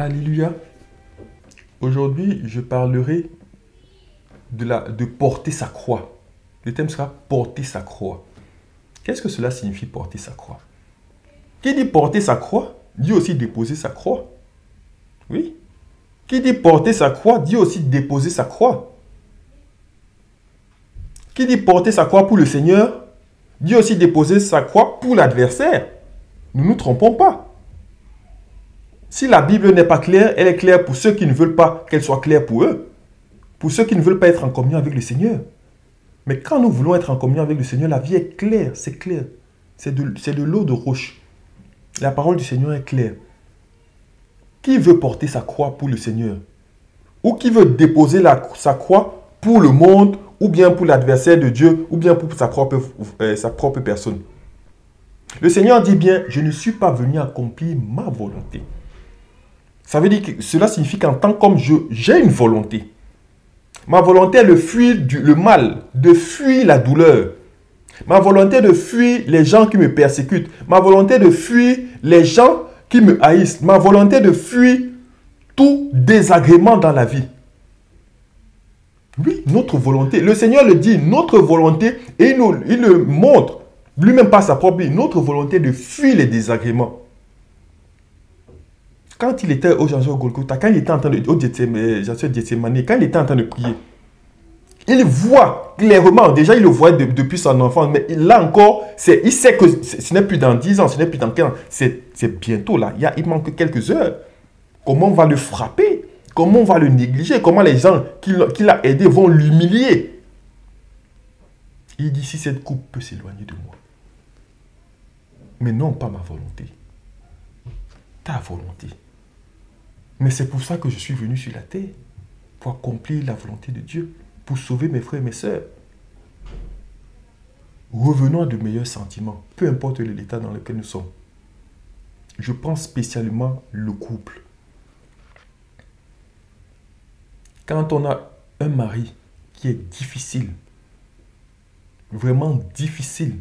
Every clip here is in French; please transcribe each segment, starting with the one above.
Alléluia. Aujourd'hui, je parlerai de porter sa croix. Le thème sera porter sa croix. Qu'est-ce que cela signifie porter sa croix? Qui dit porter sa croix, dit aussi déposer sa croix. Oui. Qui dit porter sa croix, dit aussi déposer sa croix. Qui dit porter sa croix pour le Seigneur, dit aussi déposer sa croix pour l'adversaire. Ne nous trompons pas. Si la Bible n'est pas claire, elle est claire pour ceux qui ne veulent pas qu'elle soit claire pour eux. Pour ceux qui ne veulent pas être en communion avec le Seigneur. Mais quand nous voulons être en communion avec le Seigneur, la vie est claire, c'est clair. C'est de l'eau de roche. La parole du Seigneur est claire. Qui veut porter sa croix pour le Seigneur? Ou qui veut déposer sa croix pour le monde, ou bien pour l'adversaire de Dieu, ou bien pour sa propre personne? Le Seigneur dit bien, je ne suis pas venu accomplir ma volonté. Ça veut dire que cela signifie qu'en tant qu'homme, j'ai une volonté. Ma volonté est de fuir le mal, de fuir la douleur. Ma volonté est de fuir les gens qui me persécutent. Ma volonté est de fuir les gens qui me haïssent. Ma volonté est de fuir tout désagrément dans la vie. Oui, notre volonté. Le Seigneur le dit, notre volonté, et il le montre, lui-même par sa propre vie, notre volonté est de fuir les désagréments. Quand il était au jardin de Golgotha, quand il était en train de, au Gethsémani, quand il était en train de prier, il voit clairement, déjà il le voit depuis son enfance, mais là encore, il sait que ce n'est plus dans 10 ans, ce n'est plus dans 15 ans, c'est bientôt là, il manque quelques heures. Comment on va le frapper? Comment on va le négliger? Comment les gens qui l'a aidé vont l'humilier? Il dit, si cette coupe peut s'éloigner de moi, mais non pas ma volonté, ta volonté. Mais c'est pour ça que je suis venu sur la terre, pour accomplir la volonté de Dieu, pour sauver mes frères et mes sœurs. Revenons à de meilleurs sentiments, peu importe l'état dans lequel nous sommes. Je pense spécialement le couple. Quand on a un mari qui est difficile, vraiment difficile,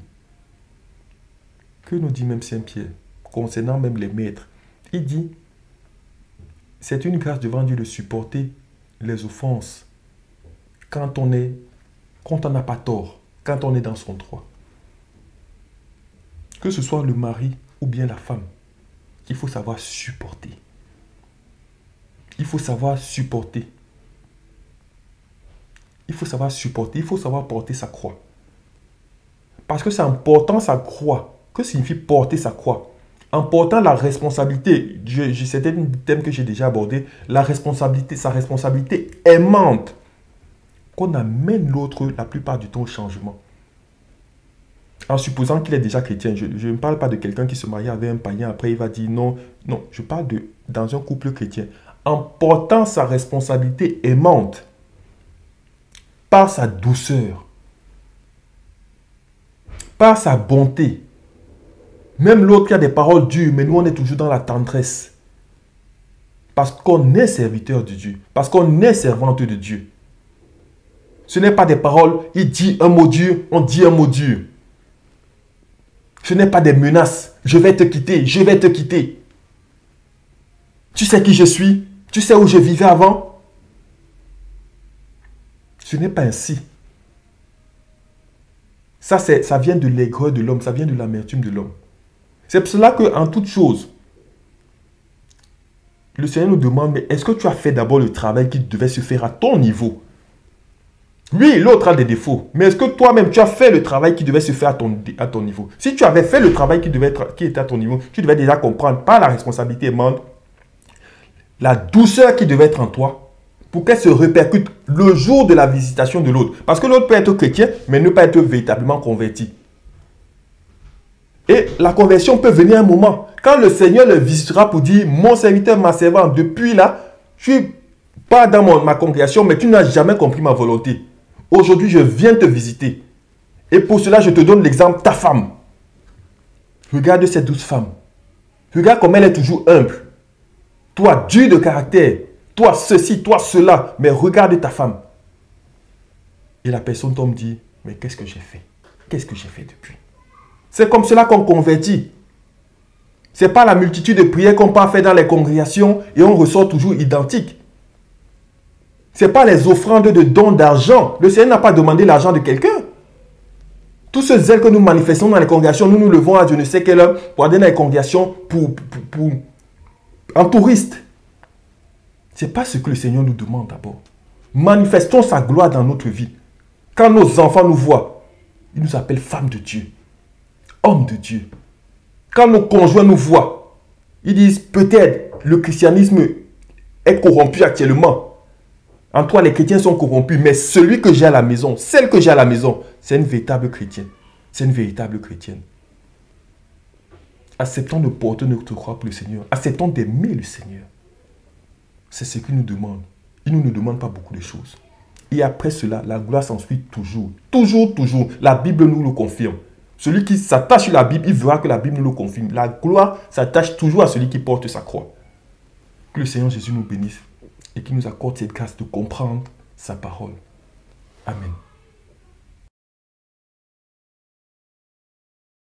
que nous dit même Saint Pierre, concernant même les maîtres, il dit, c'est une grâce devant Dieu de supporter les offenses quand on n'a pas tort, quand on est dans son droit. Que ce soit le mari ou bien la femme, il faut savoir supporter. Il faut savoir supporter. Il faut savoir supporter, il faut savoir porter sa croix. Parce que c'est en portant sa croix. Que signifie porter sa croix? En portant la responsabilité, c'était un thème que j'ai déjà abordé, sa responsabilité aimante, qu'on amène l'autre la plupart du temps au changement. En supposant qu'il est déjà chrétien, je ne parle pas de quelqu'un qui se marie avec un païen, après il va dire non, non, je parle dans un couple chrétien. En portant sa responsabilité aimante, par sa douceur, par sa bonté. Même l'autre qui a des paroles dures, mais nous on est toujours dans la tendresse. Parce qu'on est serviteur de Dieu. Parce qu'on est servante de Dieu. Ce n'est pas des paroles, il dit un mot dur, on dit un mot dur. Ce n'est pas des menaces, je vais te quitter, je vais te quitter. Tu sais qui je suis? Tu sais où je vivais avant? Ce n'est pas ainsi. Ça vient de l'aigreur de l'homme, ça vient de l'amertume de l'homme. C'est pour cela qu'en toute chose, le Seigneur nous demande, mais est-ce que tu as fait d'abord le travail qui devait se faire à ton niveau? Oui, l'autre a des défauts, mais est-ce que toi-même tu as fait le travail qui devait se faire à ton niveau? Si tu avais fait le travail qui était à ton niveau, tu devais déjà comprendre par la responsabilité aimante, la douceur qui devait être en toi, pour qu'elle se répercute le jour de la visitation de l'autre. Parce que l'autre peut être chrétien, mais ne pas être véritablement converti. Et la conversion peut venir un moment. Quand le Seigneur le visitera pour dire, mon serviteur, ma servante, depuis là, je ne suis pas dans ma congrégation, mais tu n'as jamais compris ma volonté. Aujourd'hui, je viens te visiter. Et pour cela, je te donne l'exemple, ta femme. Regarde cette douce femme. Regarde comme elle est toujours humble. Toi, dur de caractère. Toi, ceci, toi, cela. Mais regarde ta femme. Et la personne tombe dit, mais qu'est-ce que j'ai fait? Qu'est-ce que j'ai fait depuis? C'est comme cela qu'on convertit. Ce n'est pas la multitude de prières qu'on peut faire dans les congrégations et on ressort toujours identique. Ce n'est pas les offrandes de dons d'argent. Le Seigneur n'a pas demandé l'argent de quelqu'un. Tout ce zèle que nous manifestons dans les congrégations, nous nous levons à je ne sais quelle heure pour aller dans les congrégations en touriste. Ce n'est pas ce que le Seigneur nous demande d'abord. Manifestons sa gloire dans notre vie. Quand nos enfants nous voient, ils nous appellent femmes de Dieu, hommes de Dieu. Quand nos conjoints nous voient, ils disent peut-être le christianisme est corrompu actuellement. En toi, les chrétiens sont corrompus, mais celui que j'ai à la maison, celle que j'ai à la maison, c'est une véritable chrétienne. C'est une véritable chrétienne. Acceptons de porter notre croix pour le Seigneur. Acceptons d'aimer le Seigneur. C'est ce qu'il nous demande. Il ne nous demande pas beaucoup de choses. Et après cela, la gloire s'ensuit toujours. Toujours, toujours. La Bible nous le confirme. Celui qui s'attache à la Bible, il verra que la Bible nous le confirme. La gloire s'attache toujours à celui qui porte sa croix. Que le Seigneur Jésus nous bénisse et qu'il nous accorde cette grâce de comprendre sa parole. Amen.